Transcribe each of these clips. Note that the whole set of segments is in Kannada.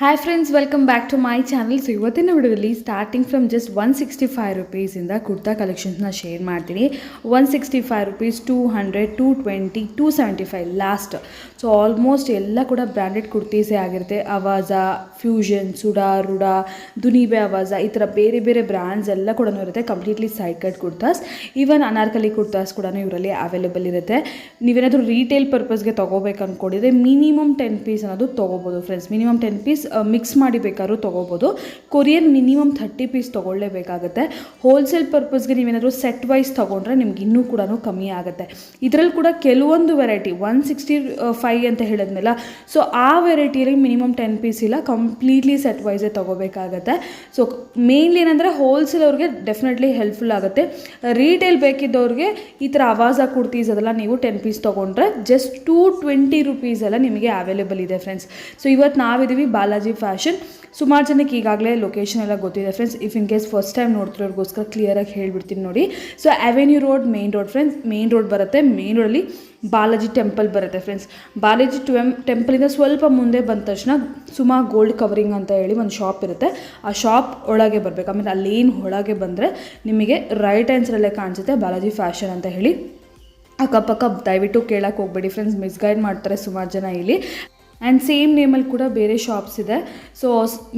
Hi friends, welcome back to my channel. So ಇವತ್ತಿನ ವಿಡಿಯೋದಲ್ಲಿ ಸ್ಟಾರ್ಟಿಂಗ್ ಫ್ರಮ್ ಜಸ್ಟ್ 165 ರುಪೀಸಿಂದ ಕುರ್ತಾ ಕಲೆಕ್ಷನ್ಸ್ನ ಶೇರ್ ಮಾಡ್ತೀನಿ. 165 ರುಪೀಸ್, 200, 220, 275 ಲಾಸ್ಟ್. ಸೊ ಆಲ್ಮೋಸ್ಟ್ ಎಲ್ಲ ಕೂಡ ಬ್ರ್ಯಾಂಡೆಡ್ ಕುರ್ತೀಸೇ ಆಗಿರುತ್ತೆ. ಅವಾಜಾ, ಫ್ಯೂಷನ್, ಸುಡಾ, ರುಡಾ, ದುನಿಬೆ ಅವಾಜಾ, ಈ ಥರ ಬೇರೆ ಬೇರೆ ಬ್ರ್ಯಾಂಡ್ಸ್ ಎಲ್ಲ ಕೂಡ ಇರುತ್ತೆ. Completely side cut kurtas, even Anarkali kurtas ಕೂಡ ಇವರಲ್ಲಿ ಅವೈಲೇಬಲ್ ಇರುತ್ತೆ. ನೀವೇನಾದರೂ ರೀಟೇಲ್ ಪರ್ಪಸ್ಗೆ ತೊಗೋಬೇಕು ಅಂದ್ಕೊಂಡಿದ್ರೆ ಮಿನಿಮಮ್ 10 ಪೀಸ್ ಅನ್ನೋದು ತೊಗೋಬೋದು ಫ್ರೆಂಡ್ಸ್. ಮಿನಿಮಮ್ 10 ಪೀಸ್ ಮಿಕ್ಸ್ ಮಾಡಿ ಬೇಕಾದ್ರೂ ತೊಗೋಬೋದು. ಕೊರಿಯರ್ ಮಿನಿಮಮ್ 30 ಪೀಸ್ ತೊಗೊಳ್ಳೇಬೇಕಾಗುತ್ತೆ. ಹೋಲ್ಸೇಲ್ ಪರ್ಪಸ್ಗೆ ನೀವೇನಾದರೂ ಸೆಟ್ ವೈಸ್ ತೊಗೊಂಡ್ರೆ ನಿಮ್ಗೆ ಇನ್ನೂ ಕೂಡ ಕಮ್ಮಿ ಆಗುತ್ತೆ. ಇದರಲ್ಲಿ ಕೂಡ ಕೆಲವೊಂದು ವೆರೈಟಿ 165 ಅಂತ ಹೇಳಿದ್ಮೇಲೆ, ಸೊ ಆ ವೆರೈಟಿಯಲ್ಲಿ ಮಿನಿಮಮ್ 10 ಪೀಸ್ ಇಲ್ಲ, ಕಂಪ್ಲೀಟ್ಲಿ ಸೆಟ್ ವೈಸೇ ತೊಗೋಬೇಕಾಗತ್ತೆ. ಸೊ ಮೇನ್ಲಿ ಏನಂದರೆ ಹೋಲ್ಸೇಲ್ ಅವ್ರಿಗೆ ಡೆಫಿನೆಟ್ಲಿ ಹೆಲ್ಪ್ಫುಲ್ ಆಗುತ್ತೆ. ರೀಟೇಲ್ ಬೇಕಿದ್ದವ್ರಿಗೆ ಈ ಥರ ಅವಾಜಾ ಕುರ್ತೀಸ್ ಅದೆಲ್ಲ ನೀವು 10 ಪೀಸ್ ತೊಗೊಂಡ್ರೆ ಜಸ್ಟ್ 220 ರುಪೀಸ್ ಎಲ್ಲ ನಿಮಗೆ ಅವೈಲೇಬಲ್ ಇದೆ ಫ್ರೆಂಡ್ಸ್. ಸೊ ಇವತ್ತು ನಾವಿದ್ದೀವಿ ಬಾಲಾಜಿ ಫ್ಯಾಷನ್. ಸುಮಾರು ಜನಕ್ಕೆ ಈಗಾಗಲೇ ಲೊಕೇಶನ್ ಎಲ್ಲ ಗೊತ್ತಿದೆ friends. If in case first time ನೋಡ್ತಿರೋರ್ಗೋಸ್ಕರ ಕ್ಲಿಯರಾಗಿ ಹೇಳ್ಬಿಡ್ತೀನಿ ನೋಡಿ. So avenue road, main road friends. Main road ಬರುತ್ತೆ. ಮೇನ್ ರೋಡಲ್ಲಿ ಬಾಲಾಜಿ ಟೆಂಪಲ್ ಬರುತ್ತೆ ಫ್ರೆಂಡ್ಸ್. ಬಾಲಾಜಿ ಟೆಂಪಲಿಂದ ಸ್ವಲ್ಪ ಮುಂದೆ ಬಂದ ತಕ್ಷಣ ಸುಮಾ ಗೋಲ್ಡ್ ಕವರಿಂಗ್ ಅಂತ ಹೇಳಿ ಒಂದು ಶಾಪ್ ಇರುತ್ತೆ. ಆ ಶಾಪ್ ಒಳಗೆ ಬರಬೇಕು. ಆಮೇಲೆ ಅಲ್ಲೇನು ಒಳಗೆ ಬಂದರೆ ನಿಮಗೆ ರೈಟ್ ಆನ್ಸರಲ್ಲೇ ಕಾಣಿಸುತ್ತೆ ಬಾಲಾಜಿ ಫ್ಯಾಷನ್ ಅಂತ ಹೇಳಿ. ಅಕ್ಕಪಕ್ಕ ದಯವಿಟ್ಟು ಕೇಳಕ್ಕೆ ಹೋಗ್ಬೇಡಿ ಫ್ರೆಂಡ್ಸ್, ಮಿಸ್ಗೈಡ್ ಮಾಡ್ತಾರೆ ಸುಮಾರು ಜನ ಇಲ್ಲಿ. ಆ್ಯಂಡ್ ಸೇಮ್ ನೇಮಲ್ಲಿ ಕೂಡ ಬೇರೆ ಶಾಪ್ಸ್ ಇದೆ. ಸೊ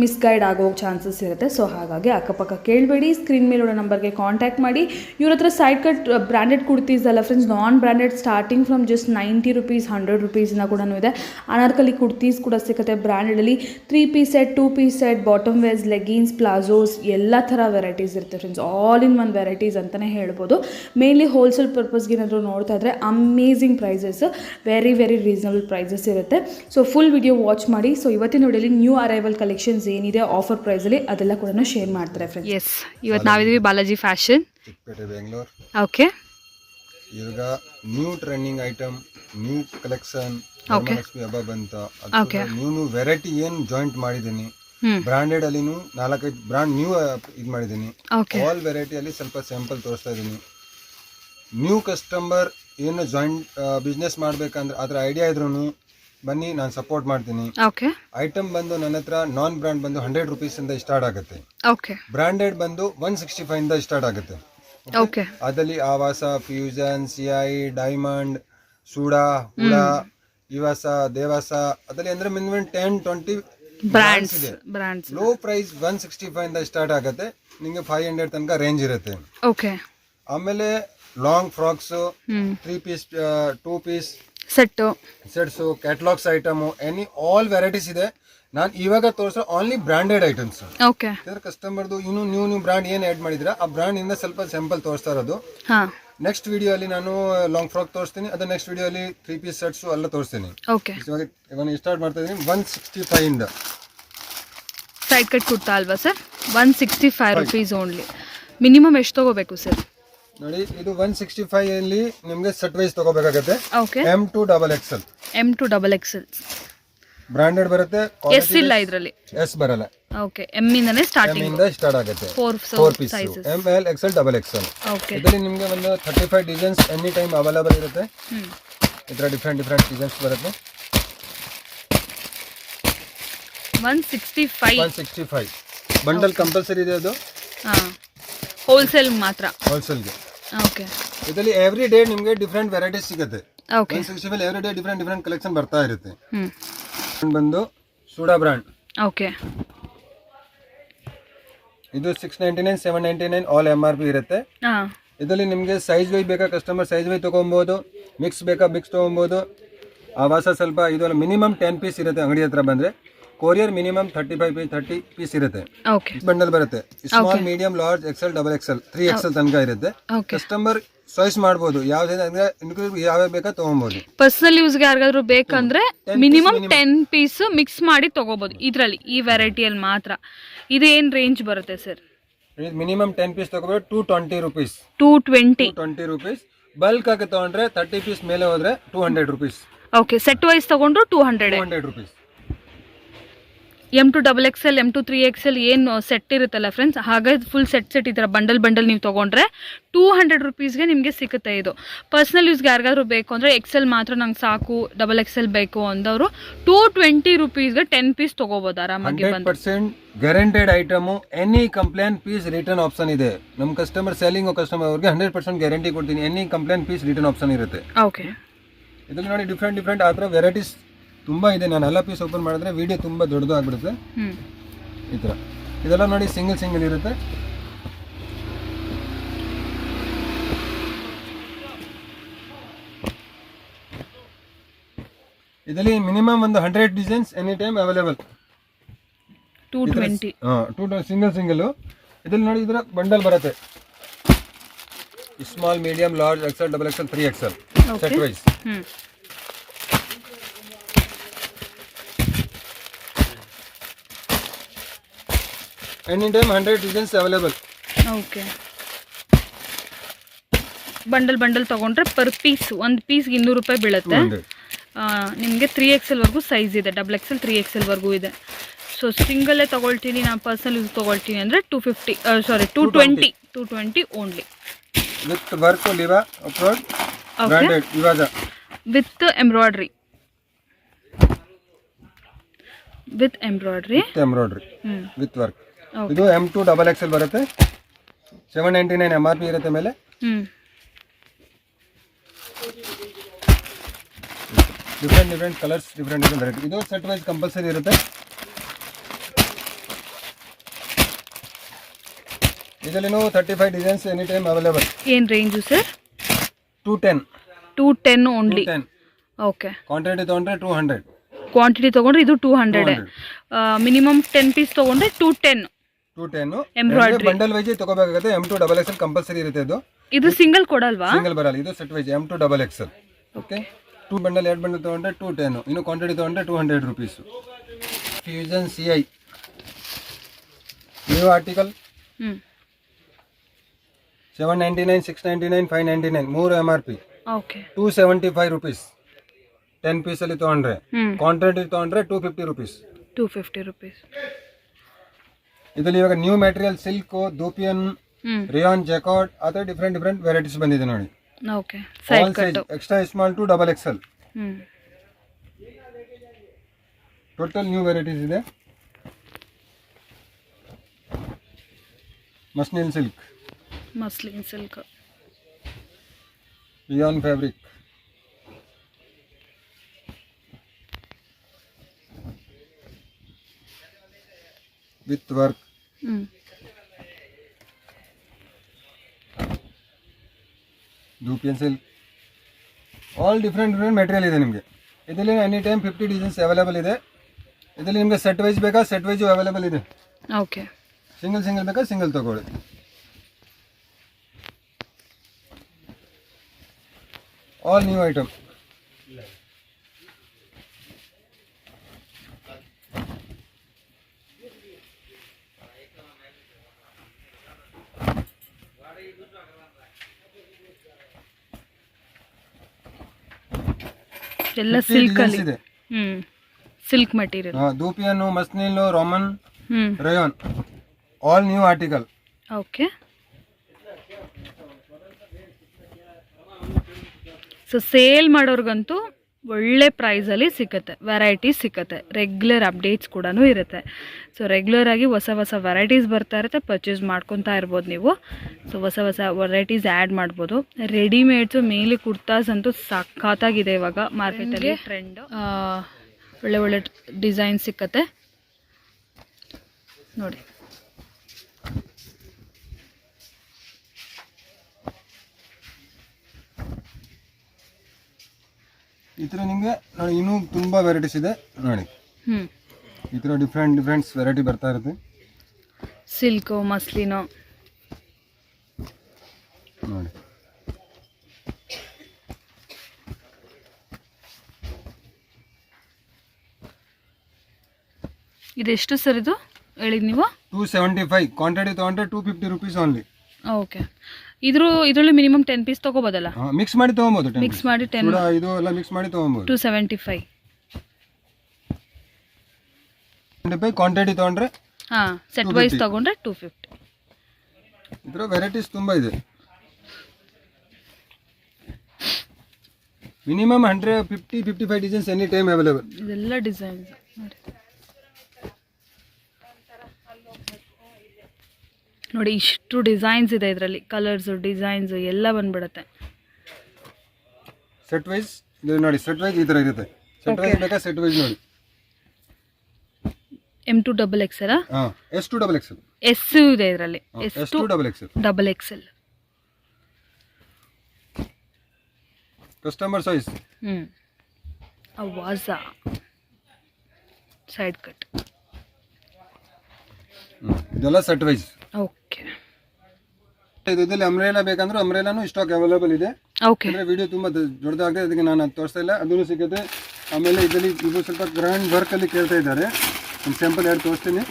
ಮಿಸ್ಗೈಡ್ ಆಗೋ ಚಾನ್ಸಸ್ ಇರುತ್ತೆ. ಸೊ ಹಾಗಾಗಿ ಅಕ್ಕಪಕ್ಕ ಕೇಳಬೇಡಿ. ಸ್ಕ್ರೀನ್ ಮೇಲಿರೋ ನಂಬರ್ಗೆ ಕಾಂಟ್ಯಾಕ್ಟ್ ಮಾಡಿ. ಇವ್ರ ಹತ್ರ ಸೈಡ್ ಕಟ್ ಬ್ರ್ಯಾಂಡೆಡ್ ಕುರ್ತೀಸ್ ಅಲ್ಲ friends, non branded starting from just 90 rupees, 100 ರುಪೀಸಿಂದ ಕೂಡ ಇದೆ. ಅನಾರ್ಕಲಿ ಕುರ್ತೀಸ್ ಕೂಡ ಸಿಗುತ್ತೆ ಬ್ರ್ಯಾಂಡೆಡಲ್ಲಿ. 3 piece set, 2 piece set, bottom wears, leggings, palazzos ಎಲ್ಲ ಥರ ವೆರೈಟೀಸ್ ಇರುತ್ತೆ friends. All in one varieties ಅಂತಲೇ ಹೇಳ್ಬೋದು. ಮೇನ್ಲಿ ಹೋಲ್ಸೇಲ್ ಪರ್ಪಸ್ಗೆ ಏನಾದರೂ ನೋಡ್ತಾ ಇದ್ದರೆ amazing prices, very very reasonable prices ಇರುತ್ತೆ. ಸೊ ಫುಲ್ ವಿಡಿಯೋ ವಾಚ್ ಮಾಡಿ. ಸೊ ಇವತ್ತಿನ ವಿಡಿಯೋಲಿ ನ್ಯೂ ಅರೈವಲ್ ಕಲೆಕ್ಷನ್ಸ್ ಏನಿದೆ ಆಫರ್ ಪ್ರೈಸಲ್ಲಿ ಅದೆಲ್ಲ ಕೂಡ ಶೇರ್ ಮಾಡ್ತಾರೆ ಫ್ರೆಂಡ್ಸ್. ಎಸ್, ಇವತ್ತು ನಾವಿದ್ದೀವಿ ಬಾಲಾಜಿ ಫ್ಯಾಷನ್, ಚಿಕ್ಕಪೇಟೆ, ಬೆಂಗಳೂರು. ಓಕೆ, ಈಗ new trending item, new collection, Lakshmi ಹಬ್ಬ ಬಂತ, ನ್ಯೂ ವೆರೈಟಿ ಏನು ಜಾಯಿಂಟ್ ಮಾಡಿದ್ದೀನಿ. ಬ್ರಾಂಡೆಡ್ ಅಲ್ಲಿನೂ 4-5 ಬ್ರಾಂಡ್ ನ್ಯೂ ಇದು ಮಾಡಿದ್ದೀನಿ. ಆಲ್ ವೆರೈಟಿಯಲ್ಲಿ ಸ್ವಲ್ಪ ಸ್ಯಾಂಪಲ್ ತೋರಿಸ್ತಾ ಇದ್ದೀನಿ. ನ್ಯೂ ಕಸ್ಟಮರ್ ಏನು ಜಾಯಿಂಟ್ ಬಿಸ್ನೆಸ್ ಮಾಡ್ಬೇಕಂದ್ರೆ ಅದ್ರ ಐಡಿಯಾ ಇದ್ರೂ ಬನ್ನಿ, ನಾನು ಸಪೋರ್ಟ್ ಮಾಡ್ತೀನಿ. ಐಟಮ್ ಬಂದು ನನ್ನ ಹತ್ರ ನಾನ್ ಬ್ರಾಂಡ್ ಬಂದು 100 ರುಪೀಸ್ ಇಂದ ಸ್ಟಾರ್ಟ್ ಆಗುತ್ತೆ. ಬ್ರಾಂಡೆಡ್ ಬಂದು 165 ಇಂದ ಸ್ಟಾರ್ಟ್ ಆಗುತ್ತೆ. ಅದರಲ್ಲಿ ಆವಾಸ, fusion, CI, diamond, Sooda, HUDA, ಇವಾಸ, ದೇವಾಸ, ಅದರಲ್ಲಿ ಅಂದ್ರೆ ಮಿನಿಮಮ್ 10-20 ಬ್ರಾಂಡ್ಸ್ ಇದೆ. ಲೋ ಪ್ರೈಸ್ 165 ಇಂದ ಸ್ಟಾರ್ಟ್ ಆಗುತ್ತೆ. ನಿಮಗೆ 500 ತನಕ ರೇಂಜ್ ಇರುತ್ತೆ. ಆಮೇಲೆ long frocks, 3 piece, 2 piece sets, catalogs item, any all varieties ಇದೆ. ನಾನು ಇವಾಗ ತೋರಿಸೋ ಓನ್ಲಿ ಬ್ರಾಂಡೆಡ್ ಐಟಮ್ಸ್. ಕಸ್ಟಮರ್ದು ಇನ್ನು ನ್ಯೂ ಬ್ರಾಂಡ್ ಏನು ಆಡ್ ಮಾಡಿದ್ರೆ ಆ ಬ್ರಾಂಡ್ ಇಂದ ಸ್ವಲ್ಪ ಸ್ಯಾಂಪಲ್ ತೋರಿಸ್ತಾ ಇರೋದು. ನೆಕ್ಸ್ಟ್ ವಿಡಿಯೋ ಅಲ್ಲಿ ನಾನು ಲಾಂಗ್ ಫ್ರಾಕ್ ತೋರಿಸ್ತೀನಿ. ಅದು ನೆಕ್ಸ್ಟ್ ವಿಡಿಯೋ ಅಲ್ಲಿ 3 ಪೀಸ್ ಸೆಟ್ಸ್ ಎಲ್ಲ ತೋರಿಸ್ತೀನಿ. ಇವಾಗ ಸ್ಟಾರ್ಟ್ ಮಾಡ್ತಾ ಇದೀನಿ 165 ಇಂದ. ಸೈಡ್ ಕಟ್ ಕುರ್ತಾ ಅಲ್ವಾ ಸರ್? 165 rupees only. ಮಿನಿಮಮ್ ಎಷ್ಟು ತಗೋಬೇಕು ಸರ್? ನೋಡಿ, ಇದು 165 ಅಲ್ಲಿ ನಿಮಗೆ ಸೆಟ್ ವೈಸ್ ತಗೋಬೇಕಾಗುತ್ತೆ. M to XXL ಬ್ರಾಂಡೆಡ್ ಬರುತ್ತೆ. ಎಸ್ ಇಲ್ಲ ಇದರಲ್ಲಿ, ಎಸ್ ಬರಲ್ಲ. ಓಕೆ, ಎಂ ಇಂದನೇ ಸ್ಟಾರ್ಟಿಂಗ್ ಸ್ಟಾರ್ಟ್ ಆಗುತ್ತೆ. 4 piece M, L, XL, XXL. ಇದರಲ್ಲಿ ನಿಮಗೆ ಒಂದು 35 ಡಿಸೈನ್ಸ್ ಎನಿ ಟೈಮ್ ಅವೈಲೇಬಲ್ ಇರುತ್ತೆ. ಈ ತರ ಡಿಫ್ರೆಂಟ್ ಡಿಸೈನ್ಸ್ ಬರುತ್ತೆ. 165 ಬಂಡಲ್ ಕಂಪಲ್ಸರಿ ಇದೆ. ಅದು ಹೋಲ್ಸೇಲ್ ಮಾತ್ರ, ಹೋಲ್ಸೇಲ್ಗೆ. ಓಕೆ, ಇದರಲ್ಲಿ ಎವ್ರಿ ಡೇ ನಿಮಗೆ ಡಿಫ್ರೆಂಟ್ ವೆರೈಟೀಸ್ ಸಿಗುತ್ತೆ. 165 ಎವ್ರಿ ಡೇ ಡಿಫ್ರೆಂಟ್ ಕಲೆಕ್ಷನ್ ಬರ್ತಾ ಇರುತ್ತೆ. ಬಂದು ಸೂಡಾ ಬ್ರಾಂಡ್. ಓಕೆ, ಇದು 699, 799 ಆಲ್ MRP ಇರುತ್ತೆ. ಇದರಲ್ಲಿ ನಿಮಗೆ ಸೈಜ್ ವೈ ಬೇಕಾ, ಕಸ್ಟಮರ್ ಸೈಜ್ ವೈ ತಗೊಬಹುದು. ಮಿಕ್ಸ್ ಬೇಕಾ, ಮಿಕ್ಸ್ ತಗೊಬಹುದು. ಆವಾಸ ಸ್ವಲ್ಪ ಇದು ಮಿನಿಮಮ್ 10 ಪೀಸ್ ಇರುತ್ತೆ. ಅಂಗಡಿ ಹತ್ರ ಬಂದ್ರೆ ಕೊರಿಯರ್ ಮಿನಿಮಮ್ 30 ಪೀಸ್ ಇರುತ್ತೆ. ಬಂಡಲ್ ಬರುತ್ತೆ. Small, medium, large, XL, XXL, 3XL ತನಕ ಇರುತ್ತೆ. ಕಸ್ಟಮರ್ ಚಾಯ್ಸ್ ಮಾಡಬಹುದು. ಯಾವ ಬೇಕಾ ತಗೊಬಹುದು. ಪರ್ಸನಲ್ ಯೂಸ್ಗೆ ಯಾರಿಗಾದ್ರೂ ಬೇಕಂದ್ರೆ ಮಿನಿಮಮ್ 10 ಪೀಸ್ ಮಿಕ್ಸ್ ಮಾಡಿ ತಗೋಬಹುದು. ಇದರಲ್ಲಿ ಈ ವೆರೈಟಿಯಲ್ಲಿ ಮಾತ್ರ. ಇದು ಏನ್ ರೇಂಜ್ ಬರುತ್ತೆ ಸರ್? ಮಿನಿಮಮ್ 10 ಪೀಸ್ ತಗೋಬಹುದು 220 ರುಪೀಸ್. 220 ರುಪೀಸ್. ಬಲ್ಕ್ ಆಗಿ ತಗೊಂಡ್ರೆ 30 ಪೀಸ್ ಮೇಲೆ ಹೋದ್ರೆ 200 ರುಪೀಸ್. ಓಕೆ, ಸೆಟ್ ವೈಸ್ ತಗೊಂಡ್ರು 200 rupees. M2 XXL M2 3XL ಏನು ಸೆಟ್ ಇರುತ್ತಲ್ಲ ಫ್ರೆಂಡ್ಸ್, ಹಾಗೆ ಫುಲ್ ಸೆಟ್ ಈ ಥರ ಬಂಡಲ್ ನೀವು ತೊಗೊಂಡ್ರೆ 200 ರುಪೀಸ್ಗೆ ನಿಮಗೆ ಸಿಗುತ್ತೆ. ಇದು ಪರ್ಸ್ನಲ್ ಯೂಸ್ಗೆ ಯಾರಿಗಾದ್ರೂ ಬೇಕು ಅಂದರೆ XL ಮಾತ್ರ ನಂಗೆ ಸಾಕು, XXL ಬೇಕು ಅಂದವರು 220 ರುಪೀಸ್ಗೆ 10 ಪೀಸ್ ತೊಗೋಬೋದು ಆರಾಮಾಗಿ. 100% guaranteed item, any complaint piece return option ಇದೆ. ನಮ್ಮ ಕಸ್ಟಮರ್ ಸೆಲ್ಲಿಂಗ್ ಕಸ್ಟಮರ್ ಅವ್ರಿಗೆ 100% ಗ್ಯಾರಂಟಿ ಕೊಡ್ತೀನಿ. Any complaint piece return option ಇರುತ್ತೆ. ಓಕೆ, ಇದರಲ್ಲಿ ನೋಡಿ ಡಿಫ್ರೆಂಟ್ ಆ ಥರ ವೆರೈಟೀಸ್ ತುಂಬ ಇದೆ. ನಾನು ಎಲ್ಲ ಪೀಸ್ ಓಪನ್ ಮಾಡಿದ್ರೆ ವಿಡಿಯೋ ತುಂಬ ದೊಡ್ಡದು ಆಗ್ಬಿಡುತ್ತೆ. ಈ ಥರ ಇದೆಲ್ಲ ನೋಡಿ ಸಿಂಗಲ್ ಇರುತ್ತೆ. ಇದರಲ್ಲಿ ಮಿನಿಮಮ್ ಒಂದು 100 designs any time available. 220 single. ಇದರಲ್ಲಿ ನೋಡಿ ಇದರ ಬಂಡಲ್ ಬರುತ್ತೆ. Small, medium, large, XL, XXL, 3XL set wise. Any time 100 designs available. Okay, bundle ತೊಗೊಂಡ್ರೆ ಪರ್ ಪೀಸ್ ಒಂದು ಪೀಸ್ಗೆ 200 ರೂಪಾಯಿ ಬೀಳುತ್ತೆ. ನಿಮಗೆ 3XL ವರೆಗೂ ಸೈಜ್ ಇದೆ, XXL 3XL ವರೆಗೂ ಇದೆ. ಸೊ ಸಿಂಗಲ್ಲೇ ತೊಗೊಳ್ತೀನಿ ನಾನು, ಪರ್ಸನಲ್ ಯೂಸ್ ತೊಗೊಳ್ತೀನಿ ಅಂದರೆ 220 only. With work ಲಿವಾ approved branded ಇವಾಗ ವಿತ್ ಎಂಬ್ರಾಯ್ಡ್ರಿ ವಿತ್ ವರ್ಕ್. ಇದು M2 XXL ಬರುತ್ತೆ. 799 MRP ಇರುತ್ತೆ ಮೇಲೆ. Different colours, different variety. ಇದು ಸೆಟ್ ವೈಸ್ ಕಂಪಲ್ಸರಿ ಇರುತ್ತೆ. ಇದರಲ್ಲಿ 35 ಡಿಸೈನ್ಸ್ ಎನಿ ಟೈಮ್ ಅವೈಲೇಬಲ್. ಏನು range sir? 210 only. Okay, quantity ತೊಗೊಂಡ್ರೆ 200. ಕ್ವಾಂಟಿಟಿ ತೊಗೊಂಡ್ರೆ ಇದು 200. ಮಿನಿಮಮ್ 10 ಪೀಸ್ ತೊಗೊಂಡ್ರೆ 210 ಎಂಬ್ರಾಯ್ಡ್ರಿ. ಬಂಡಲ್ ವೈಸ್ ತಗೋಬೇಕಾಗುತ್ತೆ. M2 XXL ಕಂಪಲ್ಸರಿ ಇರುತ್ತೆ. ಇದು ಸಿಂಗಲ್ ಕೊಡಲ್ವಾ? ಸಿಂಗಲ್ ಬರಲ್ಲ, ಇದು set wise M2 XXL. Okay, 2 bundle 2 bundle ತೊಗೊಂಡ್ರೆ 210. ಇನ್ನು ಕ್ವಾಂಟಿಟಿ ತೊಗೊಂಡ್ರೆ 200 rupees. Fusion CI new article 799, 699, 599 3 MRP. Okay, 275 rupees 10 ಪೀಸಲ್ಲಿ ತೊಗೊಂಡ್ರೆ. ಕ್ವಾಂಟಿಟಿ ತೊಗೊಂಡ್ರೆ 250 ರುಪೀಸ್. 250 ರುಪೀಸ್. ಇದರಲ್ಲಿ ಇವಾಗ new material silk, dupion, rayon, jacquard ಆ ಥರ ಡಿಫ್ರೆಂಟ್ ವೆರೈಟೀಸ್ ಬಂದಿದೆ ನೋಡಿ. Okay, side cut, extra small to XXL. Total new varieties ಇದೆ. Muslin silk, rayon fabric, with work, dupion silk, all different material ಇದೆ ನಿಮಗೆ. ಇದರಲ್ಲಿ ಎನಿ ಟೈಮ್ 50 ಡಿಸೈನ್ಸ್ ಅವೈಲೇಬಲ್ ಇದೆ. ಇದರಲ್ಲಿ ನಿಮಗೆ ಸೆಟ್ ವೈಸ್ ಬೇಕಾ, ಸೆಟ್ ವೈಸು ಅವೈಲೇಬಲ್ ಇದೆ. ಓಕೆ, ಸಿಂಗಲ್ ಬೇಕಾ, ಸಿಂಗಲ್ ತಗೊಳ್ಳಿ. All new item. ಎಲ್ಲ ಸಿಲ್ಕ್ ಅಲ್ಲಿ ಇದೆ. ಸಿಲ್ಕ್ ಮಟೀರಿಯಲ್, ದೂಪಿಯನ್ನು, muslin, roman, rayon, all new article. Okay, so sale ಮಾಡೋರ್ಗಂತೂ ಒಳ್ಳೆ ಪ್ರೈಸಲ್ಲಿ ಸಿಗುತ್ತೆ, ವೆರೈಟೀಸ್ ಸಿಗುತ್ತೆ, ರೆಗ್ಯುಲರ್ ಅಪ್ಡೇಟ್ಸ್ ಕೂಡ ಇರುತ್ತೆ. ಸೊ ರೆಗ್ಯುಲರ್ ಆಗಿ ಹೊಸ ವೆರೈಟೀಸ್ ಬರ್ತಾ ಇರುತ್ತೆ, ಪರ್ಚೇಸ್ ಮಾಡ್ಕೊತಾ ಇರ್ಬೋದು ನೀವು. ಸೊ ಹೊಸ ವೆರೈಟೀಸ್ ಆ್ಯಡ್ ಮಾಡ್ಬೋದು. ರೆಡಿಮೇಡ್ಸು ಮೇಲಿ ಕುರ್ತಾಸ್ ಅಂತೂ ಸಖತ್ತಾಗಿದೆ ಇವಾಗ ಮಾರ್ಕೆಟಲ್ಲಿ ಟ್ರೆಂಡ್. ಒಳ್ಳೆ ಡಿಸೈನ್ ಸಿಕ್ಕತ್ತೆ ನೋಡಿ. ಈ ಥರ ನಿಮಗೆ ನೋಡಿ ಇನ್ನೂ ತುಂಬ ವೆರೈಟೀಸ್ ಇದೆ ನೋಡಿ. ಈ ಥರ ಡಿಫ್ರೆಂಟ್ಸ್ ವೆರೈಟಿ ಬರ್ತಾ ಇರುತ್ತೆ. ಸಿಲ್ಕು, ಮಸ್ಲಿನು ನೋಡಿ. ಇದೆಷ್ಟು ಸರ್ ಇದು ಹೇಳಿದ್ ನೀವು? 275. ಕ್ವಾಂಟಿಟಿ ತೊಗೊಂಡ್ರೆ 250 ರುಪೀಸ್ ಓನ್ಲಿ. ಓಕೆ, ಇದರಲ್ಲಿ ಮಿನಿಮಮ್ 10 ಪೀಸ್ ತಗೋಬೋದಲ್ಲ? ಮಿಕ್ಸ್ ಮಾಡಿ ತೊಗೊಬೋದು. ಮಿಕ್ಸ್ ಮಾಡಿ 10 ಇದು ಎಲ್ಲ ಮಿಕ್ಸ್ ಮಾಡಿ ತೊಗೊಬೋದು. 275. ರೂಪಾಯಿ ಕ್ವಾಂಟಿಟಿ ತೊಗೊಂಡ್ರೆ ಹಾಂ ಸೆಟ್ ವೈಸ್ ತೊಗೊಂಡ್ರೆ 250. ಇದರ ವೆರೈಟೀಸ್ ತುಂಬ ಇದೆ. Minimum 150-55 designs any time available. ಇದೆಲ್ಲ ಡಿಸೈನ್ಸ್ ನೋಡಿ, ಇಷ್ಟು ಡಿಸೈನ್ಸ್ ಇದೆ ಇದರಲ್ಲಿ, ಕಲರ್ಸು ಡಿಸೈನ್ಸ್ ಎಲ್ಲ ಬಂದ್ಬಿಡುತ್ತೆ. ಸೆಟ್ ವೈಸ್ ಇದು ನೋಡಿ, ಸೆಟ್ ವೈಸ್ ಈ ಥರ ಇರುತ್ತೆ. ಸೆಟ್ ವೈಸ್ ಬೇಕಾ ಸೆಟ್ ವೈಸ್ ನೋಡಿ. M2 XXL ಹಾಂ S2 XXL ಎಸ್ ಇದೆ ಇದರಲ್ಲಿ, S2 XXL XXL. Customer choice. ವಾಜಾ ಸೈಡ್ ಕಟ್. ಇದೆಲ್ಲ ಸೆಟ್ ವೈಸ್. ಓಕೆ, ಇದರಲ್ಲಿ ಅಂಬ್ರೆಲಾ ಬೇಕಂದ್ರೆ ಅಂಬ್ರೆಲಾನು ಸ್ಟಾಕ್ ಅವೈಲೇಬಲ್ ಇದೆ. ಓಕೆ, ಅಂದರೆ ವಿಡಿಯೋ ತುಂಬ ದೊಡ್ಡದಾಗಿದೆ, ಅದಕ್ಕೆ ನಾನು ಅದು ತೋರಿಸ್ತಾ ಇಲ್ಲ, ಅದೂ ಸಿಗುತ್ತೆ. ಆಮೇಲೆ ಇದರಲ್ಲಿ ಇದು ಸ್ವಲ್ಪ ಗ್ರ್ಯಾಂಡ್ ವರ್ಕಲ್ಲಿ ಕೇಳ್ತಾ ಇದ್ದಾರೆ. ಒಂದು ಸ್ಯಾಂಪಲ್ ಎರಡು ತೋರಿಸ್ತೀನಿ.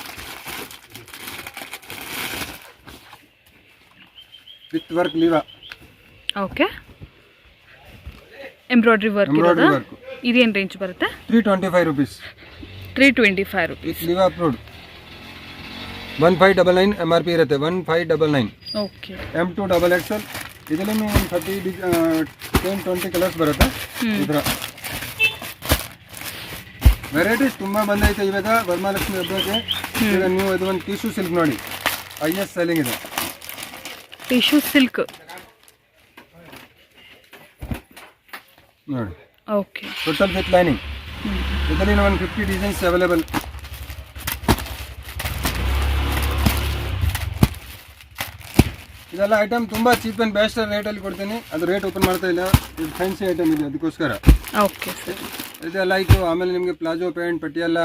With work Liva. Okay, embroidery work ಇರೋದು. ಇದೇನು ರೇಂಜ್ ಬರುತ್ತೆ? 325 rupees. 325 rupees. With Liva approved. 1599 MRP ಇರುತ್ತೆ. 1599. Okay, M2 XXL. ಇದರಲ್ಲಿ ಒಂದು 10-20 ಕಲರ್ಸ್ ಬರುತ್ತೆ. ಇದರ ವೆರೈಟೀಸ್ ತುಂಬ ಬಂದೈತೆ ಇವಾಗ ವರಮಹಾಲಕ್ಷ್ಮಿ ಹಬ್ಬಕ್ಕೆ. ಈಗ ನೀವು ಇದು ಒಂದು ಟಿಶ್ಯೂ ಸಿಲ್ಕ್ ನೋಡಿ, IS ಸೆಲ್ಲಿಂಗ್ ಇದೆ. ಟಿಶ್ಯೂ ಸಿಲ್ಕ್ ನೋಡಿ, ಓಕೆ, ಟೋಟಲ್ ವಿತ್ ಲೈನಿಂಗ್. ಇದರಲ್ಲಿ ಒಂದು 50 ಡಿಸೈನ್ಸ್ ಅವೈಲೇಬಲ್. ಇದೆಲ್ಲ ಐಟಮ್ ತುಂಬ ಚೀಪ್ ಆ್ಯಂಡ್ ಬೆಸ್ಟ್ ರೇಟಲ್ಲಿ ಕೊಡ್ತೀನಿ. ಅದು ರೇಟ್ ಓಪನ್ ಮಾಡ್ತಾ ಇಲ್ಲ, ಇದು ಫ್ಯಾನ್ಸಿ ಐಟಮ್ ಇದೆ, ಅದಕ್ಕೋಸ್ಕರ. ಓಕೆ ಸರ್, ಇದೆಲ್ಲ ಆಯಿತು. ಆಮೇಲೆ ನಿಮಗೆ ಪ್ಲಾಜೋ ಪ್ಯಾಂಟ್, ಪಟಿಯಾಲ,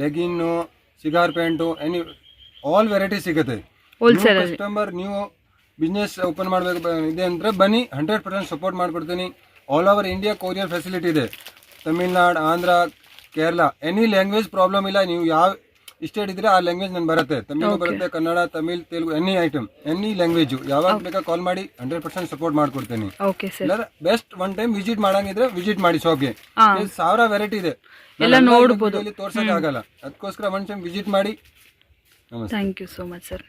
ಲೆಗಿನ್ನು, cigar pant, any all variety ಸಿಗುತ್ತೆ. ಹೋಲ್ಸೇಲ್ ಕಸ್ಟಮರ್ ನೀವು ಬಿಸ್ನೆಸ್ ಓಪನ್ ಮಾಡಬೇಕು ಇದೆ ಅಂದರೆ ಬನ್ನಿ, 100% ಸಪೋರ್ಟ್ ಮಾಡಿಕೊಡ್ತೀನಿ. All over India courier facility ಇದೆ. Tamil Nadu, Andhra, Kerala, any language problem ಇಲ್ಲ. ನೀವು ಯಾವ ಸ್ಟೇಟ್ ಇದ್ರೆ ಆ ಲ್ಯಾಂಗ್ವೇಜ್ ನಾನು ಬರುತ್ತೆ. ತಮಿಳು ಬರುತ್ತೆ, Kannada, Tamil, Telugu, any item, any language ಯಾವಾಗ ಬೇಕಾ ಕಾಲ್ ಮಾಡಿ 100% ಸಪೋರ್ಟ್ ಮಾಡ್ಕೊಡ್ತೀನಿ. Okay sir, best one time visit ಮಾಡಂಗಿದ್ರೆ ವಿಸಿಟ್ ಮಾಡಿ ಶಾಪ್ಗೆ. 1000 ವೆರೈಟಿ ಇದೆ, ಎಲ್ಲ ನೋಡ್ಬೋದು, ತೋರ್ಸಕ್ ಆಗಲ್ಲ. ಅದಕ್ಕೋಸ್ಕರ ಒನ್ ಟೈಮ್ ವಿಸಿಟ್ ಮಾಡಿ. ನಮಸ್ತೆ. Thank you so much sir.